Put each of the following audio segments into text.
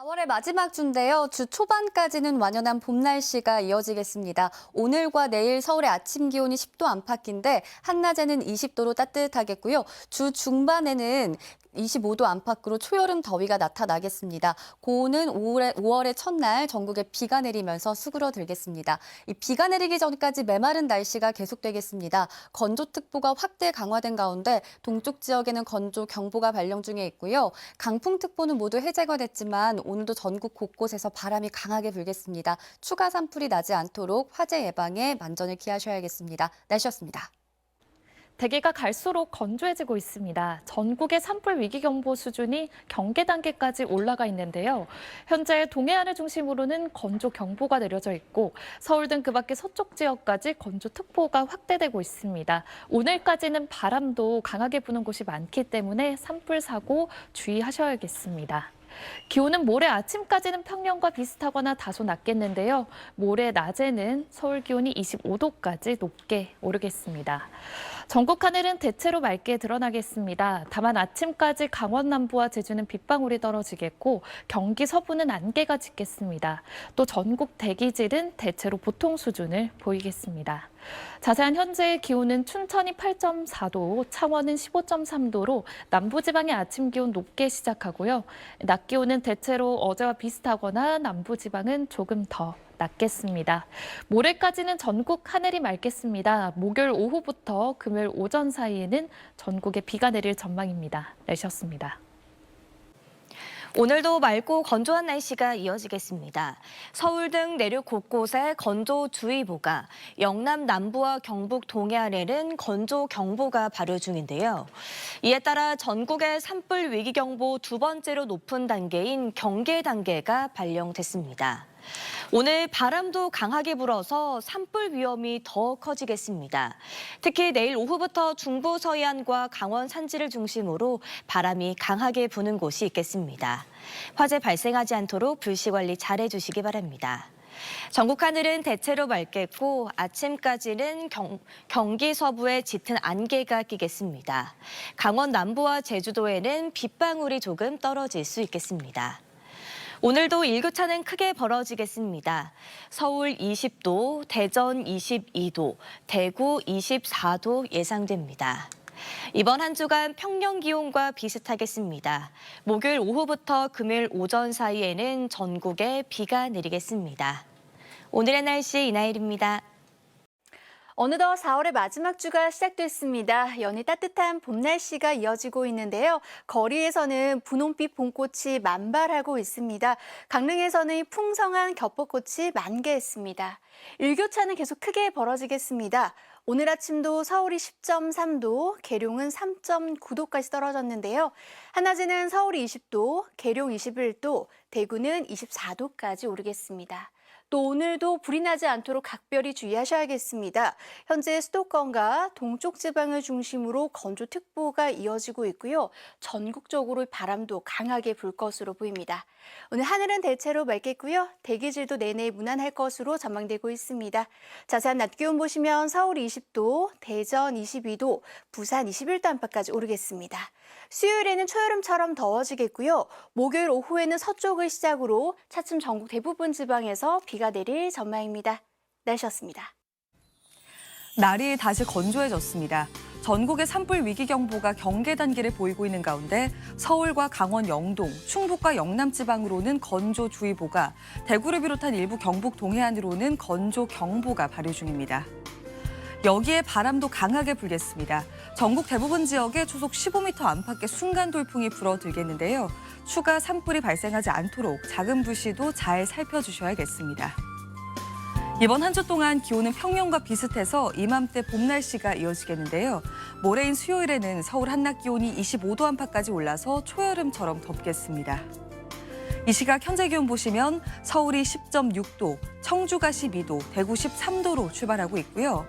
4월의 마지막 주인데요. 주 초반까지는 완연한 봄 날씨가 이어지겠습니다. 오늘과 내일 서울의 아침 기온이 10도 안팎인데 한낮에는 20도로 따뜻하겠고요. 주 중반에는 25도 안팎으로 초여름 더위가 나타나겠습니다. 고온은 5월의 첫날 전국에 비가 내리면서 수그러들겠습니다. 이 비가 내리기 전까지 메마른 날씨가 계속되겠습니다. 건조특보가 확대 강화된 가운데 동쪽 지역에는 건조경보가 발령 중에 있고요. 강풍특보는 모두 해제가 됐지만 오늘도 전국 곳곳에서 바람이 강하게 불겠습니다. 추가 산불이 나지 않도록 화재 예방에 만전을 기하셔야겠습니다. 날씨였습니다. 대기가 갈수록 건조해지고 있습니다. 전국의 산불 위기경보 수준이 경계 단계까지 올라가 있는데요. 현재 동해안을 중심으로는 건조경보가 내려져 있고 서울 등 그 밖의 서쪽 지역까지 건조특보가 확대되고 있습니다. 오늘까지는 바람도 강하게 부는 곳이 많기 때문에 산불 사고 주의하셔야겠습니다. 기온은 모레 아침까지는 평년과 비슷하거나 다소 낮겠는데요. 모레 낮에는 서울 기온이 25도까지 높게 오르겠습니다. 전국 하늘은 대체로 맑게 드러나겠습니다. 다만 아침까지 강원 남부와 제주는 빗방울이 떨어지겠고 경기 서부는 안개가 짙겠습니다. 또 전국 대기질은 대체로 보통 수준을 보이겠습니다. 자세한 현재의 기온은 춘천이 8.4도, 창원은 15.3도로 남부지방의 아침 기온 높게 시작하고요. 낮 기온은 대체로 어제와 비슷하거나 남부지방은 조금 더 낮겠습니다. 모레까지는 전국 하늘이 맑겠습니다. 목요일 오후부터 금요일 오전 사이에는 전국에 비가 내릴 전망입니다. 날씨였습니다. 오늘도 맑고 건조한 날씨가 이어지겠습니다. 서울 등 내륙 곳곳에 건조주의보가, 영남 남부와 경북 동해안에는 건조경보가 발효 중인데요. 이에 따라 전국의 산불 위기경보 두 번째로 높은 단계인 경계 단계가 발령됐습니다. 오늘 바람도 강하게 불어서 산불 위험이 더 커지겠습니다. 특히 내일 오후부터 중부 서해안과 강원 산지를 중심으로 바람이 강하게 부는 곳이 있겠습니다. 화재 발생하지 않도록 불씨 관리 잘 해주시기 바랍니다. 전국 하늘은 대체로 맑겠고 아침까지는 경기 서부에 짙은 안개가 끼겠습니다. 강원 남부와 제주도에는 빗방울이 조금 떨어질 수 있겠습니다. 오늘도 일교차는 크게 벌어지겠습니다. 서울 20도, 대전 22도, 대구 24도 예상됩니다. 이번 한 주간 평년 기온과 비슷하겠습니다. 목요일 오후부터 금요일 오전 사이에는 전국에 비가 내리겠습니다. 오늘의 날씨 이나일입니다. 어느덧 4월의 마지막 주가 시작됐습니다. 연일 따뜻한 봄 날씨가 이어지고 있는데요. 거리에서는 분홍빛 봄꽃이 만발하고 있습니다. 강릉에서는 풍성한 겹벚꽃이 만개했습니다. 일교차는 계속 크게 벌어지겠습니다. 오늘 아침도 서울이 10.3도, 계룡은 3.9도까지 떨어졌는데요. 한낮에는 서울이 20도, 계룡 21도, 대구는 24도까지 오르겠습니다. 또 오늘도 불이 나지 않도록 각별히 주의하셔야겠습니다. 현재 수도권과 동쪽 지방을 중심으로 건조특보가 이어지고 있고요. 전국적으로 바람도 강하게 불 것으로 보입니다. 오늘 하늘은 대체로 맑겠고요. 대기질도 내내 무난할 것으로 전망되고 있습니다. 자세한 낮 기온 보시면 서울 20도, 대전 22도, 부산 21도 안팎까지 오르겠습니다. 수요일에는 초여름처럼 더워지겠고요. 목요일 오후에는 서쪽을 시작으로 차츰 전국 대부분 지방에서 비가 내릴 전망입니다. 날씨였습니다. 날이 다시 건조해졌습니다. 전국의 산불 위기경보가 경계 단계를 보이고 있는 가운데 서울과 강원 영동, 충북과 영남 지방으로는 건조주의보가, 대구를 비롯한 일부 경북 동해안으로는 건조경보가 발효 중입니다. 여기에 바람도 강하게 불겠습니다. 전국 대부분 지역에 초속 15m 안팎의 순간 돌풍이 불어들겠는데요. 추가 산불이 발생하지 않도록 작은 불씨도 잘 살펴주셔야겠습니다. 이번 한 주 동안 기온은 평년과 비슷해서 이맘때 봄 날씨가 이어지겠는데요. 모레인 수요일에는 서울 한낮 기온이 25도 안팎까지 올라서 초여름처럼 덥겠습니다. 이 시각 현재 기온 보시면 서울이 10.6도, 청주가 12도, 대구 13도로 출발하고 있고요.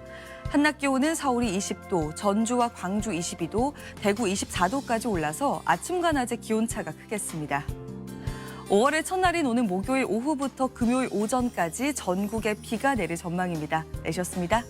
한낮 기온은 서울이 20도, 전주와 광주 22도, 대구 24도까지 올라서 아침과 낮의 기온차가 크겠습니다. 5월의 첫날인 오늘 목요일 오후부터 금요일 오전까지 전국에 비가 내릴 전망입니다. 내셨습니다.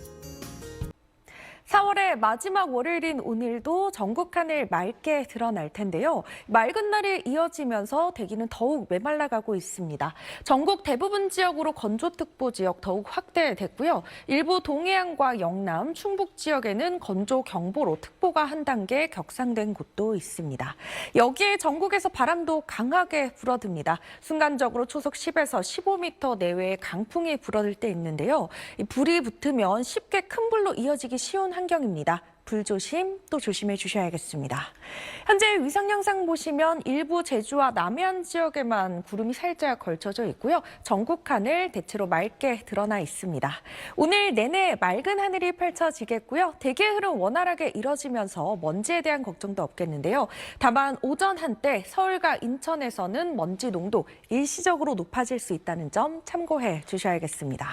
4월의 마지막 월요일인 오늘도 전국 하늘 맑게 드러날 텐데요. 맑은 날이 이어지면서 대기는 더욱 메말라가고 있습니다. 전국 대부분 지역으로 건조특보 지역 더욱 확대됐고요. 일부 동해안과 영남, 충북 지역에는 건조경보로 특보가 한 단계 격상된 곳도 있습니다. 여기에 전국에서 바람도 강하게 불어듭니다. 순간적으로 초속 10에서 15m 내외의 강풍이 불어들 때 있는데요. 이 불이 붙으면 쉽게 큰 불로 이어지기 쉬운 환경입니다. 불조심 또 조심해 주셔야겠습니다. 현재 위상 영상 보시면 일부 제주와 남해안 지역에만 구름이 살짝 걸쳐져 있고요. 전국 하늘 대체로 맑게 드러나 있습니다. 오늘 내내 맑은 하늘이 펼쳐지겠고요. 대기의 흐름 원활하게 이뤄지면서 먼지에 대한 걱정도 없겠는데요. 다만 오전 한때 서울과 인천에서는 먼지 농도 일시적으로 높아질 수 있다는 점 참고해 주셔야겠습니다.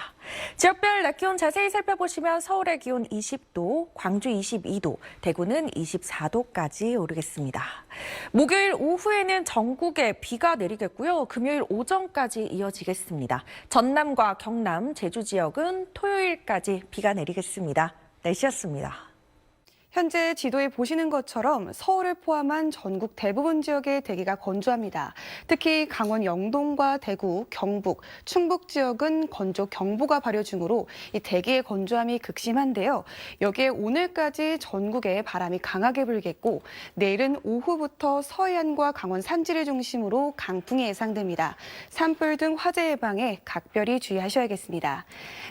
지역별 낮 기온 자세히 살펴보시면 서울의 기온 20도, 광주 22도, 대구는 24도까지 오르겠습니다. 목요일 오후에는 전국에 비가 내리겠고요. 금요일 오전까지 이어지겠습니다. 전남과 경남, 제주 지역은 토요일까지 비가 내리겠습니다. 날씨였습니다. 현재 지도에 보시는 것처럼 서울을 포함한 전국 대부분 지역의 대기가 건조합니다. 특히 강원 영동과 대구, 경북, 충북 지역은 건조경보가 발효 중으로 이 대기의 건조함이 극심한데요. 여기에 오늘까지 전국에 바람이 강하게 불겠고 내일은 오후부터 서해안과 강원 산지를 중심으로 강풍이 예상됩니다. 산불 등 화재 예방에 각별히 주의하셔야겠습니다.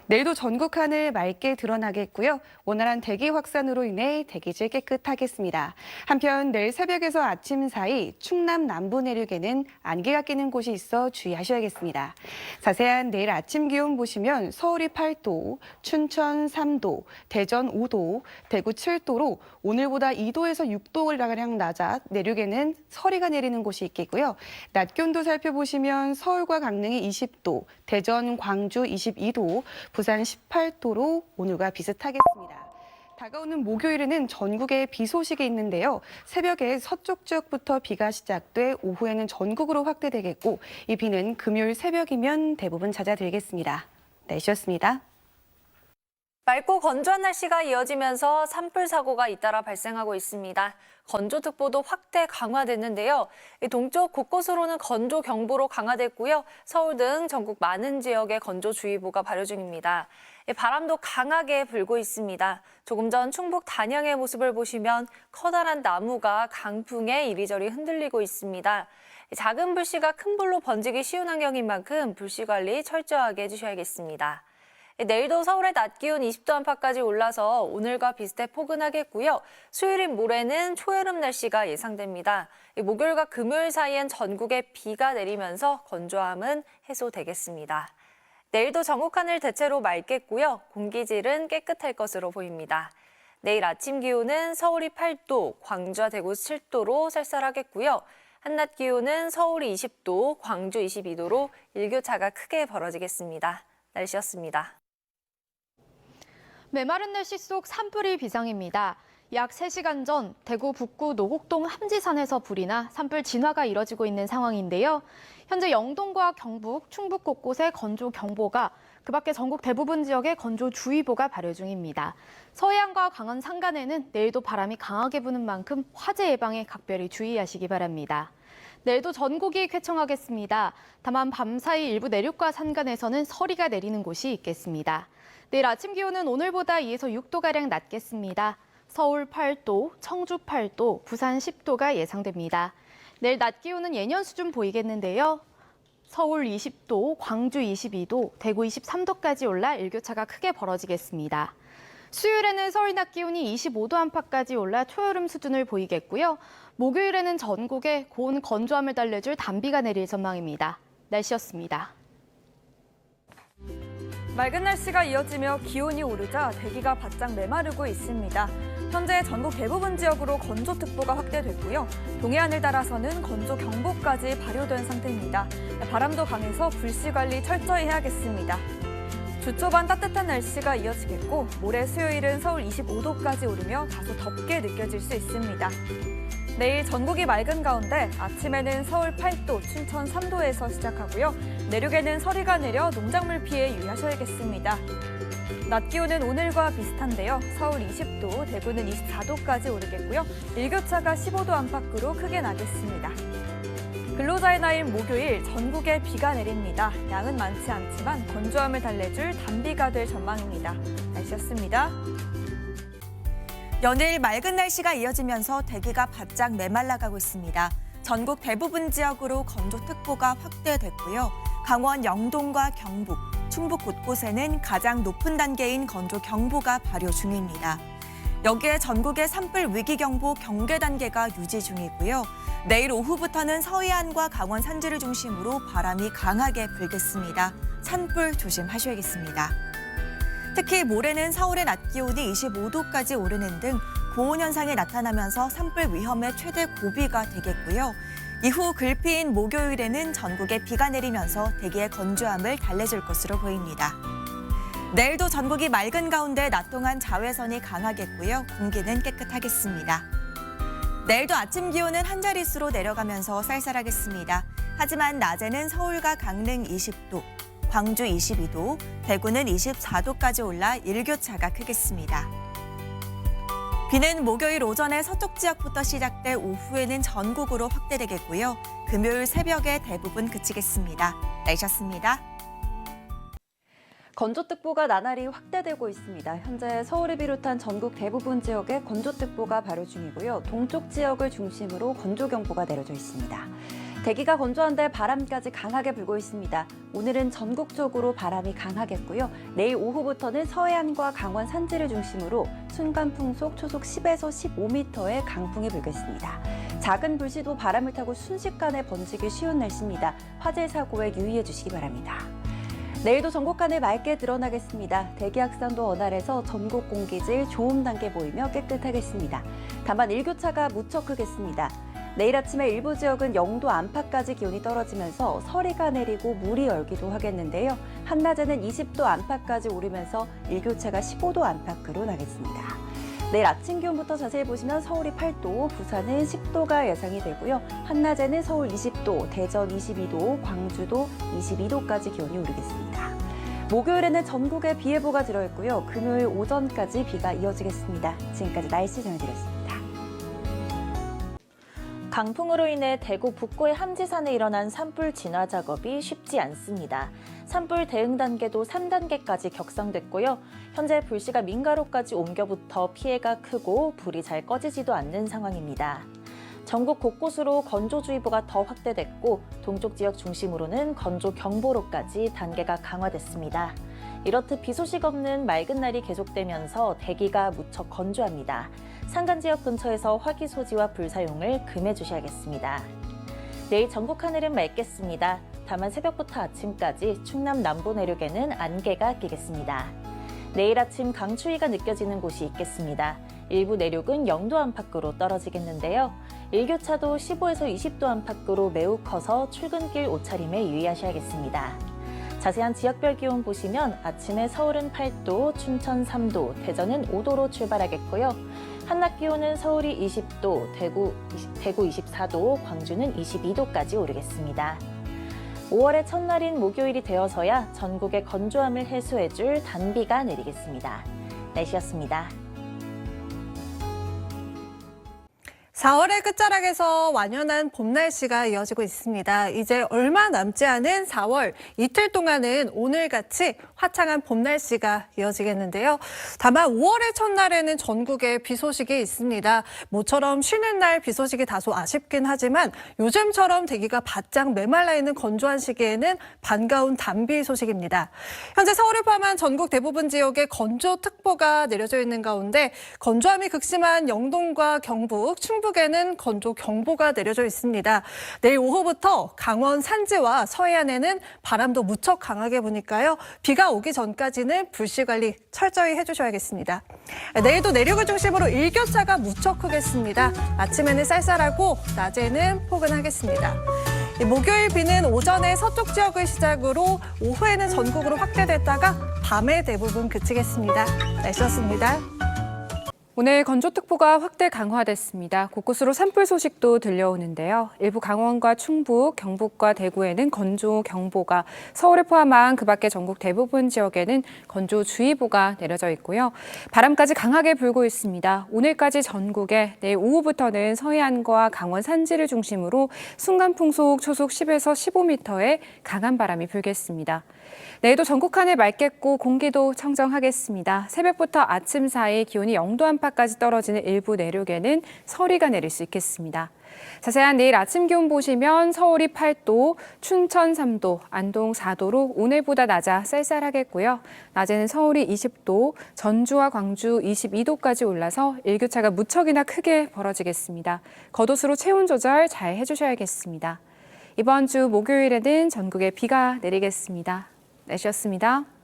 내일도 전국 하늘 맑게 드러나겠고요. 원활한 대기 확산으로 인해 대기질 깨끗하겠습니다. 한편 내일 새벽에서 아침 사이 충남 남부 내륙에는 안개가 끼는 곳이 있어 주의하셔야겠습니다. 자세한 내일 아침 기온 보시면 서울이 8도, 춘천 3도, 대전 5도, 대구 7도로 오늘보다 2도에서 6도가량 낮아 내륙에는 서리가 내리는 곳이 있겠고요. 낮 기온도 살펴보시면 서울과 강릉이 20도, 대전, 광주 22도, 부산 18도로 오늘과 비슷하겠습니다. 다가오는 목요일에는 전국에 비 소식이 있는데요. 새벽에 서쪽 지역부터 비가 시작돼 오후에는 전국으로 확대되겠고 이 비는 금요일 새벽이면 대부분 잦아들겠습니다. 날씨였습니다. 맑고 건조한 날씨가 이어지면서 산불 사고가 잇따라 발생하고 있습니다. 건조특보도 확대 강화됐는데요. 동쪽 곳곳으로는 건조경보로 강화됐고요. 서울 등 전국 많은 지역에 건조주의보가 발효 중입니다. 바람도 강하게 불고 있습니다. 조금 전 충북 단양의 모습을 보시면 커다란 나무가 강풍에 이리저리 흔들리고 있습니다. 작은 불씨가 큰 불로 번지기 쉬운 환경인 만큼 불씨 관리 철저하게 해주셔야겠습니다. 내일도 서울의 낮 기온 20도 안팎까지 올라서 오늘과 비슷해 포근하겠고요. 수요일인 모레는 초여름 날씨가 예상됩니다. 목요일과 금요일 사이엔 전국에 비가 내리면서 건조함은 해소되겠습니다. 내일도 전국 하늘 대체로 맑겠고요. 공기질은 깨끗할 것으로 보입니다. 내일 아침 기온은 서울이 8도, 광주와 대구 7도로 쌀쌀하겠고요. 한낮 기온은 서울이 20도, 광주 22도로 일교차가 크게 벌어지겠습니다. 날씨였습니다. 메마른 날씨 속 산불이 비상입니다. 약 3시간 전 대구 북구 노곡동 함지산에서 불이 나 산불 진화가 이뤄지고 있는 상황인데요. 현재 영동과 경북, 충북 곳곳에 건조경보가, 그밖에 전국 대부분 지역에 건조주의보가 발효 중입니다. 서해안과 강원 산간에는 내일도 바람이 강하게 부는 만큼 화재 예방에 각별히 주의하시기 바랍니다. 내일도 전국이 쾌청하겠습니다. 다만 밤사이 일부 내륙과 산간에서는 서리가 내리는 곳이 있겠습니다. 내일 아침 기온은 오늘보다 2에서 6도가량 낮겠습니다. 서울 8도, 청주 8도, 부산 10도가 예상됩니다. 내일 낮 기온은 예년 수준 보이겠는데요. 서울 20도, 광주 22도, 대구 23도까지 올라 일교차가 크게 벌어지겠습니다. 수요일에는 서울 낮 기온이 25도 안팎까지 올라 초여름 수준을 보이겠고요. 목요일에는 전국에 고온 건조함을 달래줄 단비가 내릴 전망입니다. 날씨였습니다. 맑은 날씨가 이어지며 기온이 오르자 대기가 바짝 메마르고 있습니다. 현재 전국 대부분 지역으로 건조특보가 확대됐고요. 동해안을 따라서는 건조경보까지 발효된 상태입니다. 바람도 강해서 불씨 관리 철저히 해야겠습니다. 주 초반 따뜻한 날씨가 이어지겠고 모레 수요일은 서울 25도까지 오르며 다소 덥게 느껴질 수 있습니다. 내일 전국이 맑은 가운데 아침에는 서울 8도, 춘천 3도에서 시작하고요. 내륙에는 서리가 내려 농작물 피해 유의하셔야겠습니다. 낮 기온은 오늘과 비슷한데요. 서울 20도, 대구는 24도까지 오르겠고요. 일교차가 15도 안팎으로 크게 나겠습니다. 근로자의 날인 목요일 전국에 비가 내립니다. 양은 많지 않지만 건조함을 달래줄 단비가 될 전망입니다. 날씨였습니다. 연일 맑은 날씨가 이어지면서 대기가 바짝 메말라가고 있습니다. 전국 대부분 지역으로 건조특보가 확대됐고요. 강원 영동과 경북, 충북 곳곳에는 가장 높은 단계인 건조경보가 발효 중입니다. 여기에 전국의 산불 위기경보 경계 단계가 유지 중이고요. 내일 오후부터는 서해안과 강원 산지를 중심으로 바람이 강하게 불겠습니다. 산불 조심하셔야겠습니다. 특히 모레는 서울의 낮 기온이 25도까지 오르는 등 고온 현상이 나타나면서 산불 위험의 최대 고비가 되겠고요. 이후 글피인 목요일에는 전국에 비가 내리면서 대기의 건조함을 달래줄 것으로 보입니다. 내일도 전국이 맑은 가운데 낮 동안 자외선이 강하겠고요. 공기는 깨끗하겠습니다. 내일도 아침 기온은 한 자릿수로 내려가면서 쌀쌀하겠습니다. 하지만 낮에는 서울과 강릉 20도, 광주 22도, 대구는 24도까지 올라 일교차가 크겠습니다. 비는 목요일 오전에 서쪽 지역부터 시작돼 오후에는 전국으로 확대되겠고요. 금요일 새벽에 대부분 그치겠습니다. 날씨였습니다. 건조특보가 나날이 확대되고 있습니다. 현재 서울을 비롯한 전국 대부분 지역에 건조특보가 발효 중이고요. 동쪽 지역을 중심으로 건조경보가 내려져 있습니다. 대기가 건조한데 바람까지 강하게 불고 있습니다. 오늘은 전국적으로 바람이 강하겠고요. 내일 오후부터는 서해안과 강원 산지를 중심으로 순간 풍속 초속 10에서 15m의 강풍이 불겠습니다. 작은 불씨도 바람을 타고 순식간에 번지기 쉬운 날씨입니다. 화재 사고에 유의해 주시기 바랍니다. 내일도 전국 하늘 맑게 드러나겠습니다. 대기 확산도 원활해서 전국 공기질 좋음 단계 보이며 깨끗하겠습니다. 다만 일교차가 무척 크겠습니다. 내일 아침에 일부 지역은 영도 안팎까지 기온이 떨어지면서 서리가 내리고 물이 얼기도 하겠는데요. 한낮에는 20도 안팎까지 오르면서 일교차가 15도 안팎으로 나겠습니다. 내일 아침 기온부터 자세히 보시면 서울이 8도, 부산은 10도가 예상이 되고요. 한낮에는 서울 20도, 대전 22도, 광주도 22도까지 기온이 오르겠습니다. 목요일에는 전국에 비 예보가 들어있고요. 금요일 오전까지 비가 이어지겠습니다. 지금까지 날씨 전해드렸습니다. 강풍으로 인해 대구 북구의 함지산에 일어난 산불 진화 작업이 쉽지 않습니다. 산불 대응 단계도 3단계까지 격상됐고요. 현재 불씨가 민가로까지 옮겨붙어 피해가 크고 불이 잘 꺼지지도 않는 상황입니다. 전국 곳곳으로 건조주의보가 더 확대됐고 동쪽 지역 중심으로는 건조경보로까지 단계가 강화됐습니다. 이렇듯 비 소식 없는 맑은 날이 계속되면서 대기가 무척 건조합니다. 산간 지역 근처에서 화기 소지와 불 사용을 금해 주셔야겠습니다. 내일 전국 하늘은 맑겠습니다. 다만 새벽부터 아침까지 충남 남부 내륙에는 안개가 끼겠습니다. 내일 아침 강추위가 느껴지는 곳이 있겠습니다. 일부 내륙은 영도 안팎으로 떨어지겠는데요. 일교차도 15에서 20도 안팎으로 매우 커서 출근길 옷차림에 유의하셔야겠습니다. 자세한 지역별 기온 보시면 아침에 서울은 8도, 춘천 3도, 대전은 5도로 출발하겠고요. 한낮 기온은 서울이 20도, 대구 24도, 광주는 22도까지 오르겠습니다. 5월의 첫날인 목요일이 되어서야 전국의 건조함을 해소해줄 단비가 내리겠습니다. 날씨였습니다. 4월의 끝자락에서 완연한 봄 날씨가 이어지고 있습니다. 이제 얼마 남지 않은 4월 이틀 동안은 오늘같이 화창한 봄 날씨가 이어지겠는데요. 다만 5월의 첫날에는 전국에 비 소식이 있습니다. 모처럼 쉬는 날 비 소식이 다소 아쉽긴 하지만 요즘처럼 대기가 바짝 메말라 있는 건조한 시기에는 반가운 단비 소식입니다. 현재 서울을 포함한 전국 대부분 지역에 건조특보가 내려져 있는 가운데 건조함이 극심한 영동과 경북, 충북에는 건조경보가 내려져 있습니다. 내일 오후부터 강원 산지와 서해안에는 바람도 무척 강하게 부니까요. 비가 오기 전까지는 불씨 관리 철저히 해주셔야겠습니다. 내일도 내륙을 중심으로 일교차가 무척 크겠습니다. 아침에는 쌀쌀하고 낮에는 포근하겠습니다. 목요일 비는 오전에 서쪽 지역을 시작으로 오후에는 전국으로 확대됐다가 밤에 대부분 그치겠습니다. 날씨였습니다. 오늘 건조특보가 확대 강화됐습니다. 곳곳으로 산불 소식도 들려오는데요. 일부 강원과 충북, 경북과 대구에는 건조경보가, 서울을 포함한 그 밖의 전국 대부분 지역에는 건조주의보가 내려져 있고요. 바람까지 강하게 불고 있습니다. 오늘까지 전국에, 내일 오후부터는 서해안과 강원 산지를 중심으로 순간풍속 초속 10에서 15m의 강한 바람이 불겠습니다. 내일도 전국 하늘 맑겠고 공기도 청정하겠습니다. 새벽부터 아침 사이 기온이 0도 안팎까지 떨어지는 일부 내륙에는 서리가 내릴 수 있겠습니다. 자세한 내일 아침 기온 보시면 서울이 8도, 춘천 3도, 안동 4도로 오늘보다 낮아 쌀쌀하겠고요. 낮에는 서울이 20도, 전주와 광주 22도까지 올라서 일교차가 무척이나 크게 벌어지겠습니다. 겉옷으로 체온 조절 잘 해주셔야겠습니다. 이번 주 목요일에는 전국에 비가 내리겠습니다. 날씨였습니다.